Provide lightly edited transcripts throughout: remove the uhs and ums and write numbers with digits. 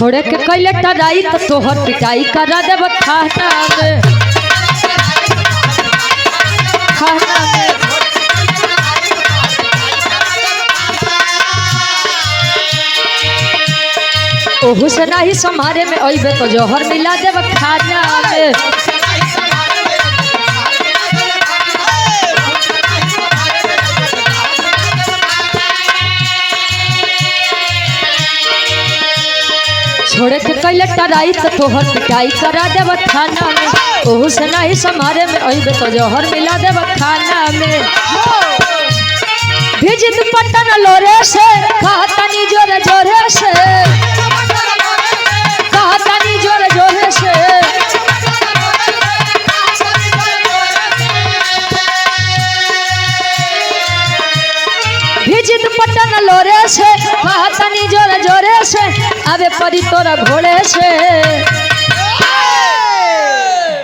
छोड़े के कैले टराई तो तोहर पिटाई करा देब थाना में। ओहू से नहीं समारे में अइबे तो जहर मिला देब खाना में। छोड़े के कैले टराई तो तोहर पिटाई करा देब खाना में। ओहू से नहीं समारे में अइबे तो जहर मिला देब खाना में। भिजित पटन लोरे से कहतनी जोरे जोरे से, कहतनी जोरे जोरे से। भिजित पटन लोरे से कहतनी जोरे जोरे से। अबे परी तोरा घोड़े से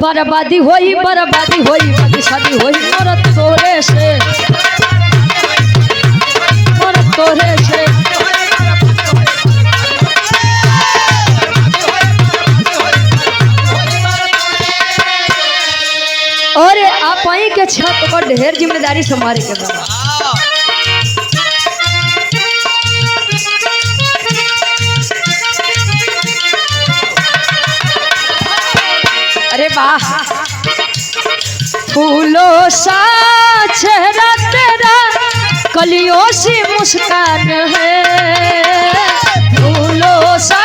बर्बादी होई बर्बादी होई शादी होई मोर तोरे से, मोर तोरे से। और आप आई के छत पर ढेर जिम्मेदारी संभाले के बा। अरे वाह फूलों सा चेहरा तेरा कलियों सी मुस्कान है। फूलों सा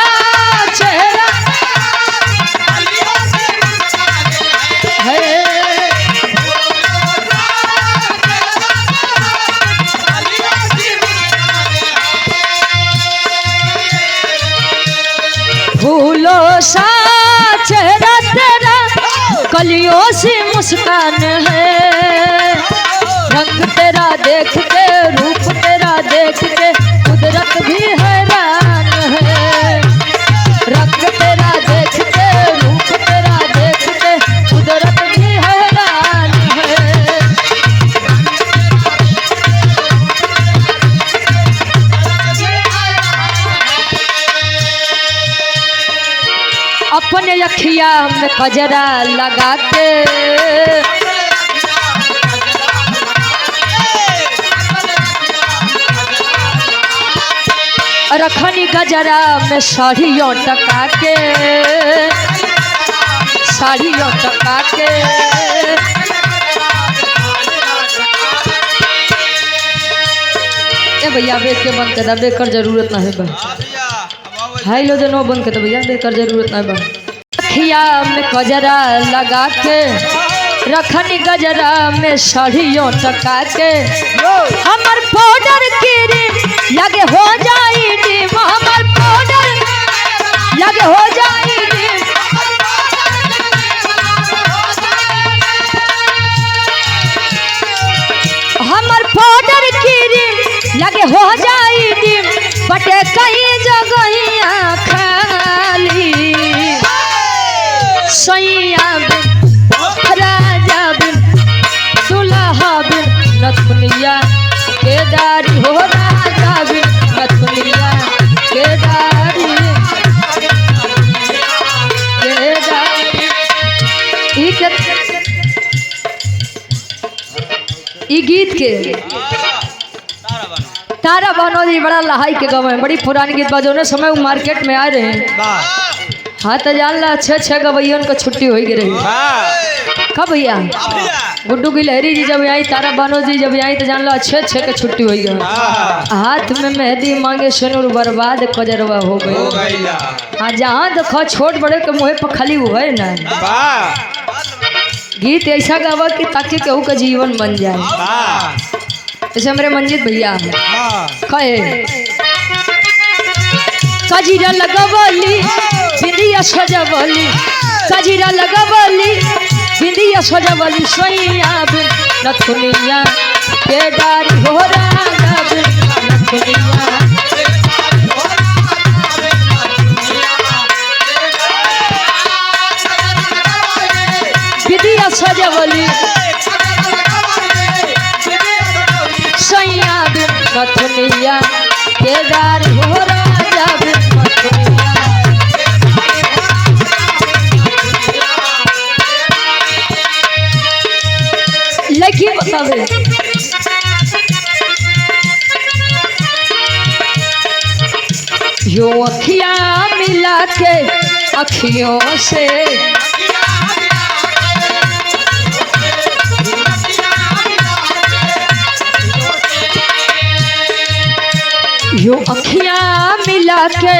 चेहरा है। फूलों सा चेहरा तेरा कलियों सी मुस्कान है। रंग तेरा देख के रूप तेरा देख के कुदरत भी हैरान है। रंग तेरा देख के रूप तेरा देख के कुदरत भी हैरान है। अपने अखिया में कजरा लगा के रखनी गजरा में साड़ियों टका के, साड़ियों टका के। ए भैया बेच के बंद कर, बेकर जरूरत ना है बा। हाई लो जनो बंद कर भैया, बेकर जरूरत ना बा। अखिया में कजरा लगा के रखनी गजरा में साड़ियों टका के। हमर पाउडर गिरी लगे हो जाई नीम, हमर पाउडर लगे हो जाई नीम। हमर पाउडर गिरी लगे हो जाई नीम। बटे कई जगहिया खाली सैया बिन राजा बिन दुल्हा बिन नथुनिया के दारी हो। राजा बिन नथुनिया के दारी के दारी। ई गीत के तारा बनोदी बड़ा लहाई के गवे, बड़ी पुरानी गीत बजौने समय वो मार्केट में आ रहे हैं। हाँ तो जान ला छह गवैयन का छुट्टी हो गई रही। कब भैया गुड्डू गिलहरी जी जब आई, तारा बानो जी जब आई तो जान लो अच्छे के छुट्टी हो गई। हाथ में मेहंदी मांगे सुनूर बर्बाद कजरवा हो गई। हाँ जहाँ देखो छोट बड़े के मुँह पर खाली वो है ना। गीत ऐसा गावा कि ताकि केहू का जीवन बन जाए। जैसे हमारे मंजीत भैया कहे कजीरा लगवली बिंदिया सजवली, कजीरा लगवली बिंदिया सजवली। सैया बिन नथुनिया के डारी हो। राजा बिन नथुनिया बिंदिया सजवली। सैया बिन नथुनिया के डारी हो। राजा बिन नथुनिया देखिए बतावे यो अखियां मिला के अखियों से यो अखियां मिला के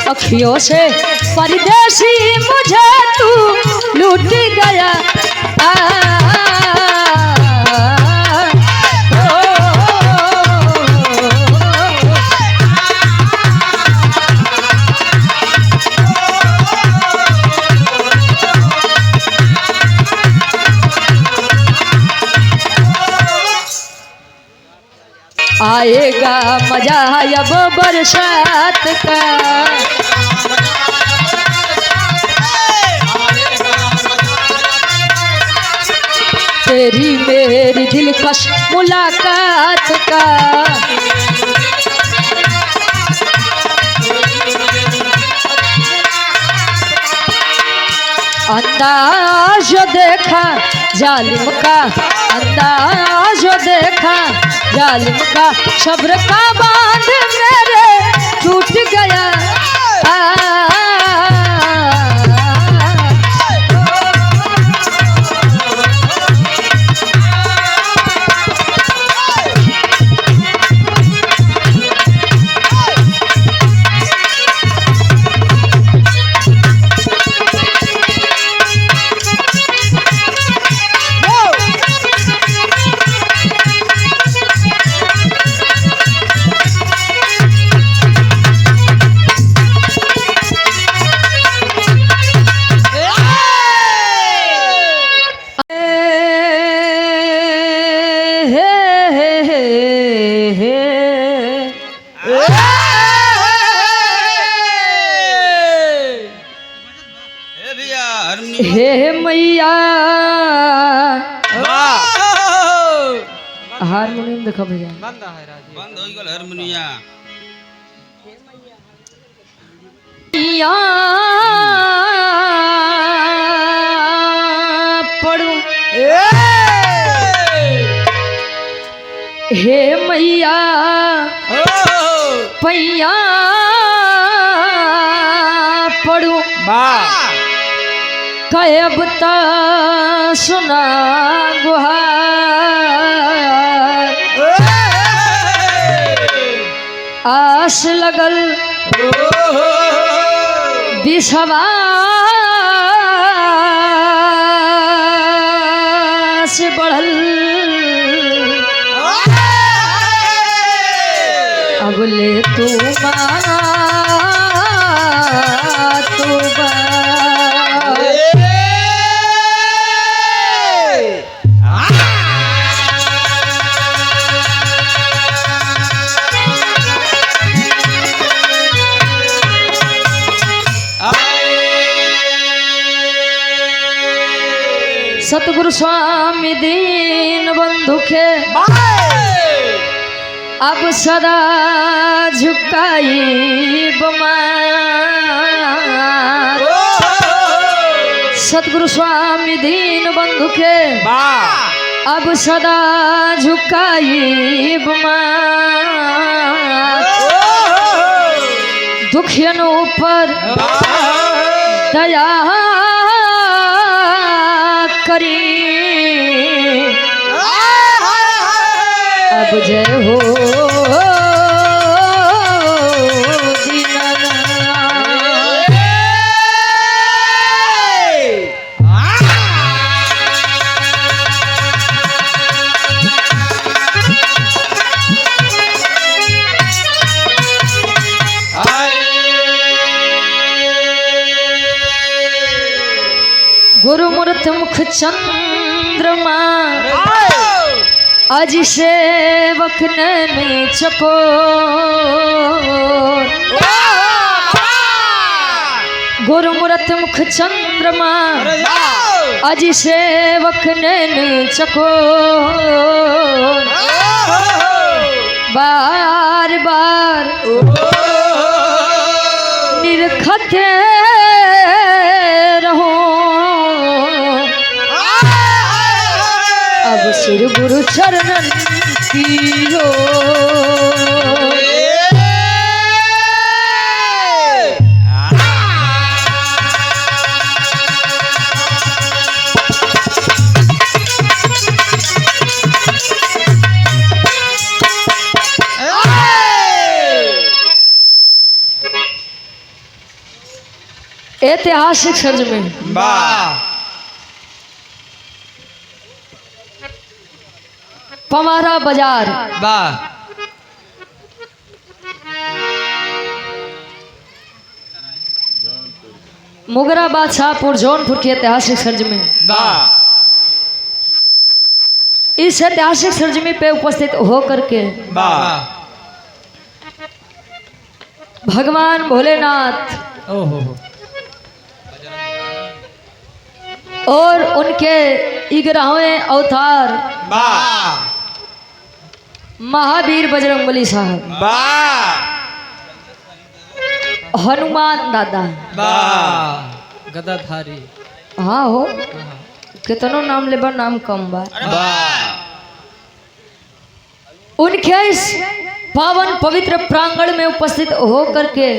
अखियों से परदेसी मुझे तू लूट गया आएगा मजा अब बरसात का तेरी मेरी दिलकश मुलाकात का अंदाज देखा जालिम का अंदाज देखा जालिम का सब्र का बांध मेरे टूट गया हे मैया हारमोनियम देखो भैया बंद हो गल हारमोनिया पढ़ू हे मैया पैया पढ़ू कब ता सुना गुहार आस लगल विश्वास बढ़ल अब ले तू माना तू सतगुरु स्वामी दीन बंधु के अब सदा झुकाई बमार सतगुरु स्वामी दीन बंधु के अब सदा झुकाई बमार दुखियनों पर दया करी अब जय हो गुरुमूर्त मुख चंद्रमा अज सेवक नैनी चकोर गुरुमूर्त मुख चंद्रमा अज सेवक नैनी चकोर बार बार निरखते रहो अब श्री गुरु चरणन की हो। ऐतिहासिक सर्ज में पमारा बाजार मुगरा बादशाहपुर जौनपुर के ऐतिहासिक सर्ज में इस ऐतिहासिक सरजमी पे उपस्थित होकर के भगवान भोलेनाथ और उनके 11वें अवतार महावीर बजरंगबली साहब, हनुमान दादा, गदाधारी, हाँ हो कितनों नाम लेबर नाम कम बा। उनके इस पावन पवित्र प्रांगण में उपस्थित होकर के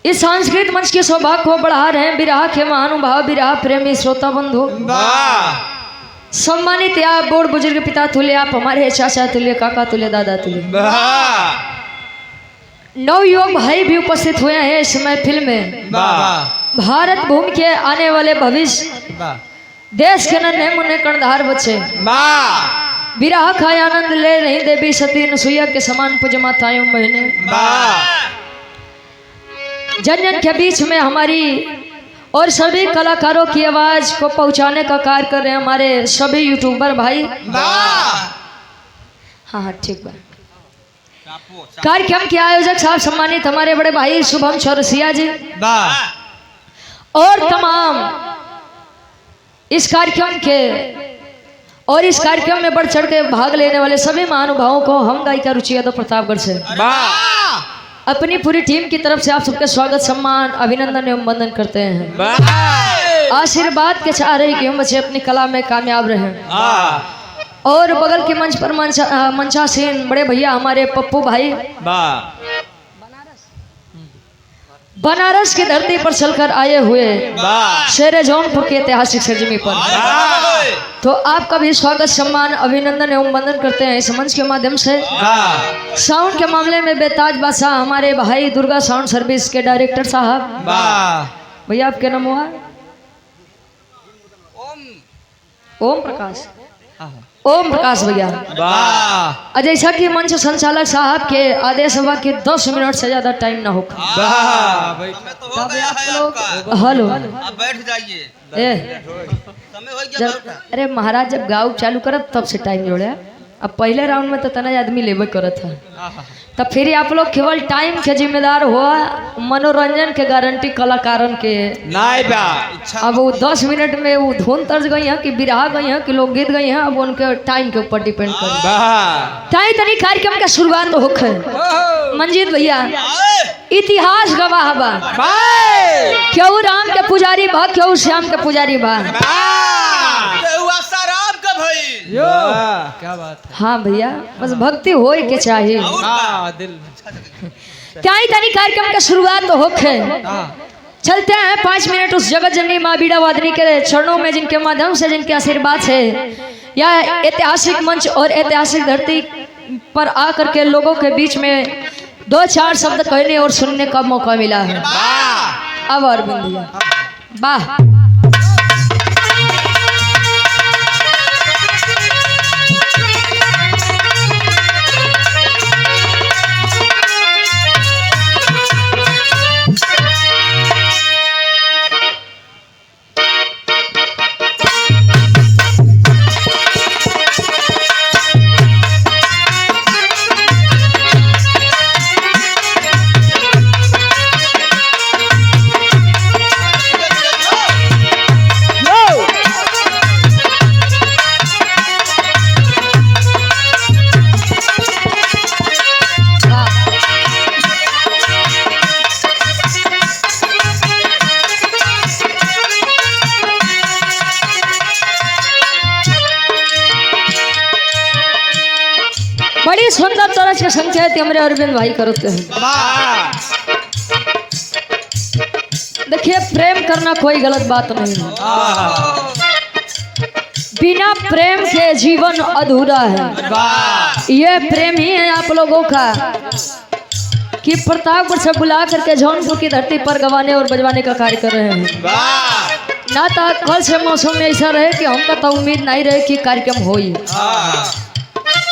इस सांस्कृतिक मंच के सौभाग्य को बढ़ा रहे हैं विराह के महानुभाव, विराह प्रेमी श्रोता बंधु, सम्मानित आप बोर्ड बुजुर्ग पिता तुल्य, आप हमारे चाचा तुल्य, काका तुल्य, दादा तुल्य, नवयुवक भाई भी उपस्थित हुए हैं इस महफिल में। भारत भूमि के आने वाले भविष्य, देश के नन्हे मुन्ने कर्णधार बच्चे, विराह का आनंद ले रही देवी सती नसुईया के समान पूज माताएं बहने, जन जन के बीच में हमारी और सभी कलाकारों की आवाज को पहुंचाने का कार्य कर रहे हैं हमारे सभी यूट्यूबर भाई। हाँ ठीक बा। कार्यक्रम के आयोजक साहब सम्मानित हमारे बड़े भाई शुभम चौरसिया जी और तमाम इस कार्यक्रम के और इस कार्यक्रम में बढ़ चढ़ के भाग लेने वाले सभी महानुभावों को हम गायिका रुचि यादव प्रतापगढ़ से अपनी पूरी टीम की तरफ से आप सबके स्वागत, सम्मान, अभिनंदन एवं वंदन करते हैं। आशीर्वाद के चाह रहे कि हम बच्चे अपनी कला में कामयाब रहे। और बगल के मंच पर मंचासीन बड़े भैया हमारे पप्पू भाई बनारस की धरती पर चलकर आए हुए शेरे जौनपुर के ऐतिहासिक सरजमी पर, तो आपका भी स्वागत, सम्मान, अभिनंदन एवं वंदन करते हैं इस मंच के माध्यम से। साउंड के मामले में बेताज बादशाह हमारे भाई दुर्गा साउंड सर्विस के डायरेक्टर साहब, भैया आपके नाम हुआ ओम प्रकाश, ओम प्रकाश भैया। जैसा कि मंच संचालक साहब के आदेश हुआ कि 10 मिनट से ज्यादा टाइम ना हो। हेलो अब बैठ जाइए, अरे महाराज जब गाँव चालू करब तब से टाइम जोड़े। अब पहले राउंड में तो तना आदमी लेबे करत है, तब फिर आप लोग केवल टाइम के जिम्मेदार हुआ, मनोरंजन के गारंटी कलाकारन के नहीं बा। अब वो 10 मिनट में वो धुन तर्ज गई है कि बिरहा गई है कि लोकगीत गई है, अब उनके टाइम के ऊपर डिपेंड कर ताई तनी कार्यक्रम का शुरुआत तो होखे। मंजीत भैया इतिहास गवाह बा, क्यों राम के पुजारी बा, क्यों श्याम के पुजारी बा। क्या बात है। हाँ भैया बस भक्ति होए के चाहिए। दिल तानी कार्यक्रम का शुरुआत तो होखे। चलते हैं 5 मिनट उस जगत जननी माँ बीड़ा वादनी के चरणों में, जिनके माध्यम से, जिनके आशीर्वाद से यह ऐतिहासिक मंच और ऐतिहासिक धरती पर आकर के लोगों के बीच में 2-4 शब्द कहने और सुनने का मौका मिला है। अब और भैया वाह। बड़ी सुंदर तरह से संकेत हमारे अरविंद भाई करते हैं। देखिए प्रेम करना कोई गलत बात नहीं है, बिना प्रेम के जीवन अधूरा है। ये प्रेम ही है आप लोगों का कि प्रतापपुर से बुला करके जौनपुर की धरती पर गवाने और बजवाने का कार्य कर रहे हैं। ना तो कल से मौसम में ऐसा रहे कि हमका तो उम्मीद नहीं रहे कि कार्यक्रम हो ही,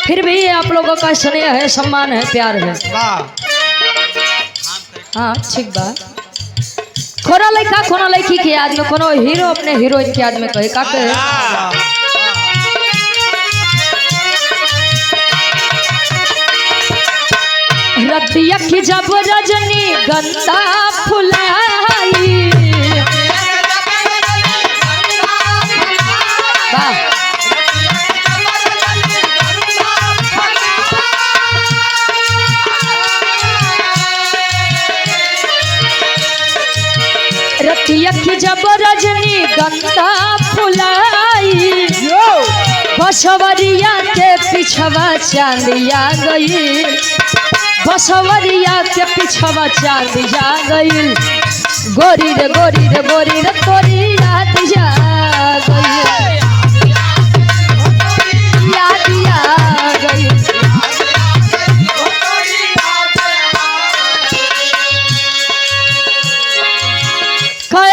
फिर भी ये आप लोगों का स्नेह है, सम्मान है, प्यार है। हाँ ठीक बात। कोनो लड़का कोनो लड़की के याद में, कोनो हीरो अपने हीरोइन के याद में कहे का कहे। रतिया की जब रजनी गंदा फुलाई, रतिया की जब रजनी गंदा फुलाई, बसवरिया के पिछवा चांदिया गई, बसवरिया के पिछवा चांदिया गई, गोरी रे गोरी रे गोरी रे तोरी याद जा गई, याद आ गई।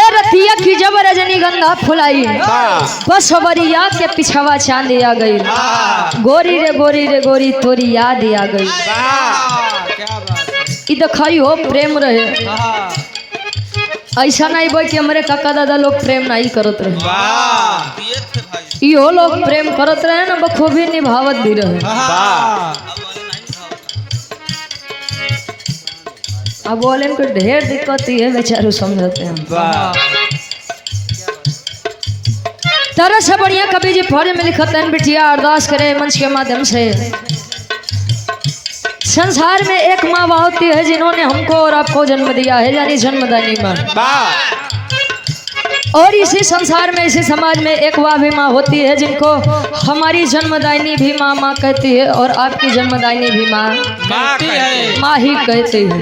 रतिया की जब रजनीगंधा फुलाई, बसवरिया के पिछवा चांदी आ गई, गोरी रे गोरी रे गोरी तोरी याद आ गई। ई दिखाई हो प्रेम रहे, ऐसा नहीं बोल कि हमारे काका दादा लोग प्रेम नहीं करत रहे, यो लोग प्रेम करत रहे ना, बखूबी निभावत भी रहे। अब बोले को ढेर दिक्कत ही है, बेचारू समझते हैं। तरह से बढ़िया कवि जी फौज में लिखते हैं, बिटिया अरदास करे मंच के माध्यम से। संसार में एक माँ होती है जिन्होंने हमको और आपको जन्म दिया है, यानी जन्मदानी माँ। और इसी संसार में, इसी समाज में एक वह भी माँ होती है जिनको हमारी जन्मदायिनी भी माँ माँ कहती है, और आपकी जन्मदायिनी भी माँ माँ ही कहती है।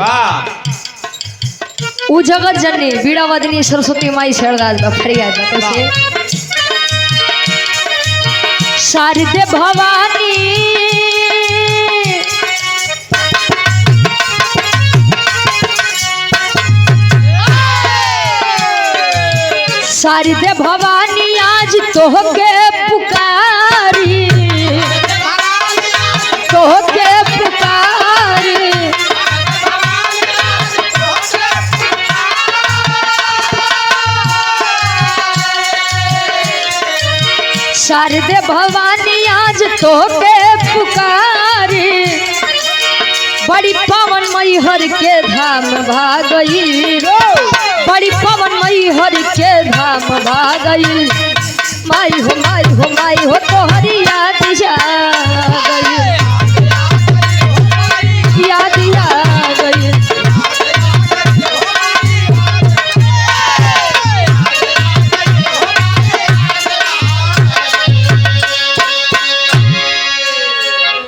उ जगत जननी बीड़ा वादिनी सरस्वती माई से अरदास फरियाद कैसे। शारदे भवानी शारदे भवानी आज तोहके पुकारी, तोहके पुकारी, शारदे भवानी आज तोहके पुकारी, बड़ी पवन मई हर के धाम भागई, बड़ी पवन मई हर के धाम भागई, माई हो माई हो माई हो तोहरी याद जा गई, याद आ गई।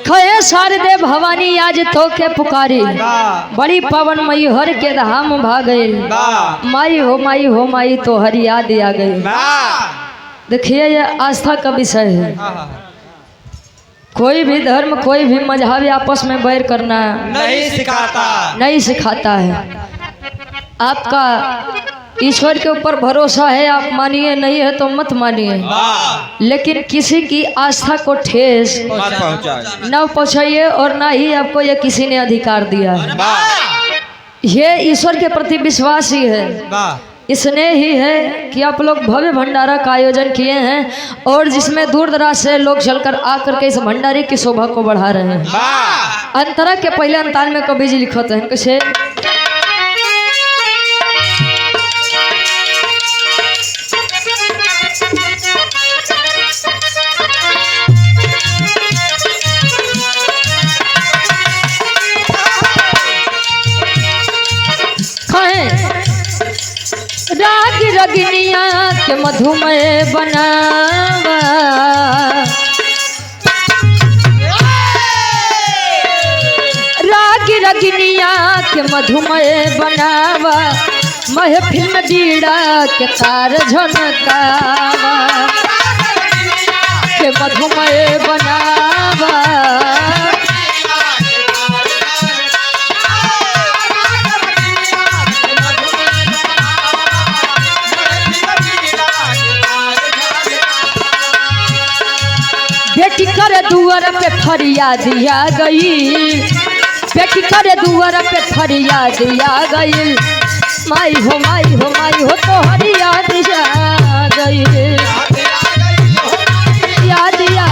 खये शारदे भवानी आज तोके पुकारी, बड़ी पवन मई हर के धाम भागई, माई हो माई हो माई तो हर याद आ गई। देखिए ये आस्था का विषय है, कोई भी धर्म कोई भी मजहब आपस में बैर करना नहीं सिखाता है। आपका ईश्वर के ऊपर भरोसा है, आप मानिए, नहीं है तो मत मानिए, लेकिन किसी की आस्था को ठेस न पहुंचाइए, और ना ही आपको ये किसी ने अधिकार दिया है। ये ईश्वर के प्रति विश्वास ही है, इसने ही है कि आप लोग भव्य भंडारा का आयोजन किए हैं, और जिसमें दूर दराज से लोग चलकर आकर के इस भंडारे की शोभा को बढ़ा रहे हैं। अंतरा के पहले अंतान में कवि जी लिखते हैं कैसे। राग रगनिया के मधुमय बनावा, के मधुमय बनावा महफिल में बीड़ा के तार झनकावा के मधुमय बनावा बेटी करे दुआर पे फरियाद आ गई बेटी करे दुआर पे फरियाद आ गई माई हो माई हो माई हो तो हरियाद आ गई याद आ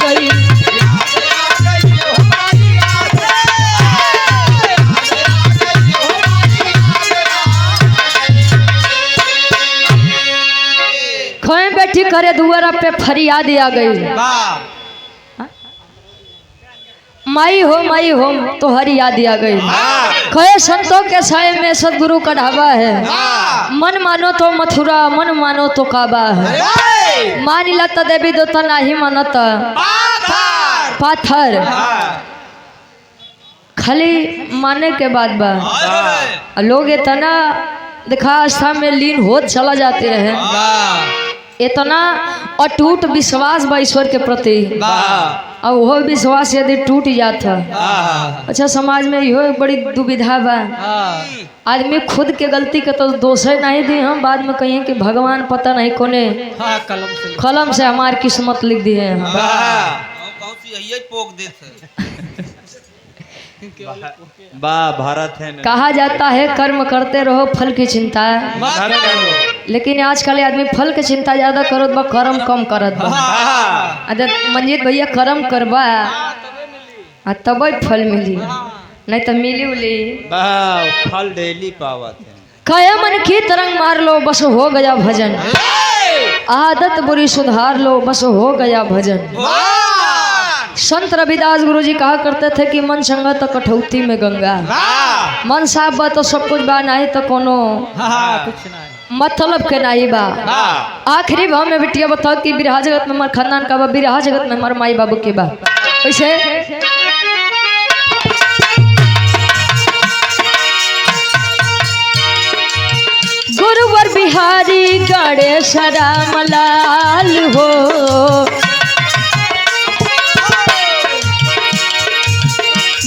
गई खोए बेटी करे दुआर पे फरियाद आ गई माई हो तो हरी याद आ गई कहे संतों के साय में सदगुरु का ढाबा है मन मानो तो मथुरा मन मानो तो काबा है मान लता देवी दोता नहीं मानत पाथर खाली माने के बाद बा लोग इतना दिखा आस्था में लीन होत चला जाते रहे इतना अटूट विश्वास बा ईश्वर के प्रति और वो विश्वास यदि टूट जाता अच्छा समाज में यो बड़ी दुविधा बा आदमी खुद के गलती के तो दोषे नहीं दी हम बाद में कहिए कि भगवान पता नहीं कोने कलम से हमारी किस्मत लिख दी है भारत है कहा जाता है कर्म करते रहो फल की चिंता लेकिन आजकल आदमी फल की चिंता ज्यादा करत बा कर्म कम करत बा मंजीत भैया कर्म करबा तब फल मिली नहीं तो मिली उली फल डेली पावत है कया मन की तरंग मार लो बस हो गया भजन आदत बुरी सुधार लो बस हो गया भजन संत रविदास गुरु जी कहा करते थे कि मन संगा तो कठौती में गंगा मन साफ बा तो सब कुछ बा नहीं तो कोनो मतलब के नहीं बा आखिरी भाव में बिटिया बताओ कि बिरहा जगत में हमार खानदान का बा बिरहा जगत में हमारे माई बाबू के बा वैसे गुरुवर बिहारी गणेश राम लाल हो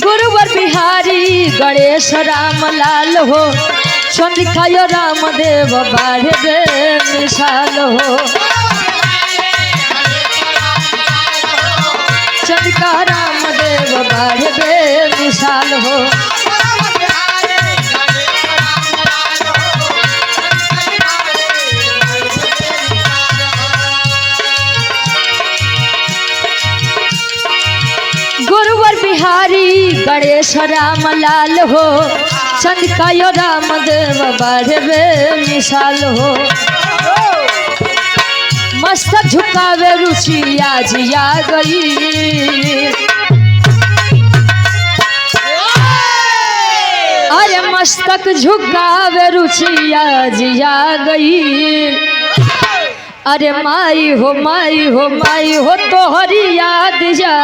गुरुवर बिहारी गणेश राम लाल हो चंद्रिकायो राम देव बाढ़े बे मिसाल हो चंद्रिका राम देव बाढ़े बे मिसाल हो बिहारी गणेश राम लाल हो चंद्रिकायो राम देव बाढ़े बे मिसाल हो मस्तक झुकावे रुचि आज आ गई अरे मस्तक झुकावे रुचि आज आ गई अरे माई हो माई हो माई हो तो हरी याद जा